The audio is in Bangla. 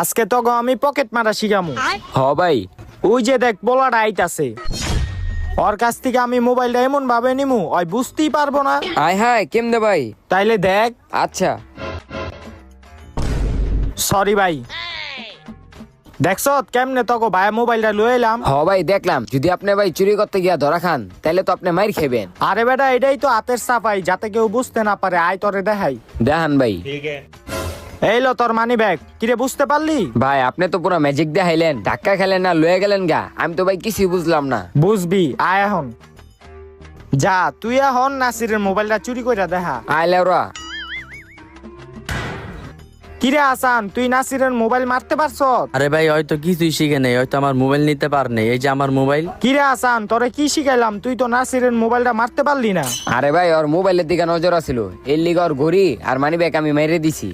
আজকে তো আমি পকেট মারা শিখামু। হ ভাই। ওই যে দেখ পোলাটা আইতাছে, ওর কাছ থেকে আমি মোবাইলটা এমন ভাবে নিমু ওই বুঝতেই পারবো না। আয় হায় কেমনে ভাই? তাইলে দেখ। আচ্ছা। সরি ভাই। দেখছ কেমনে তোকে ভাই মোবাইলটা লয়ে এলাম। হ ভাই দেখলাম, যদি আপনি ভাই চুরি করতে গিয়া ধরা খান তাহলে তো আপনি মাইর খাইবেন। আরে বেটা এটাই তো হাতের সাফাই, যাতে কেউ বুঝতে না পারে। আয় তোরে দেখাই। দেখান ভাই। এই লো তোর মানি ব্যাগ। কিরে বুঝতে পারলি? ভাই আপনি তো পুরো ম্যাজিক দেখাইলেন, ধাক্কা খেলেন না লয়ে গেলেন গা, আমি তো ভাই কিছুই বুঝলাম না। বুঝবি আয় এখন। যা তুই এখন নাসিরের মোবাইলটা চুরি কইরা দেখা। আয় লেওরা। কিরে হাসান, তুই নাসিরের মোবাইল মারতে পারছ? আরে ভাই হয়তো কিছুই শিখে নেই, হয়তো আমার মোবাইল নিতে পারনি। এই যে আমার মোবাইল। কিরে হাসান, তোরে কি শিখাইলাম? তুই তো নাসিরের মোবাইলটা মারতে পারলি না। আরে ভাই ওর মোবাইলের দিকে নজর আছিল, এর লিগে ওর ঘড়ি আর মানি ব্যাগ আমি মেরে দিছি।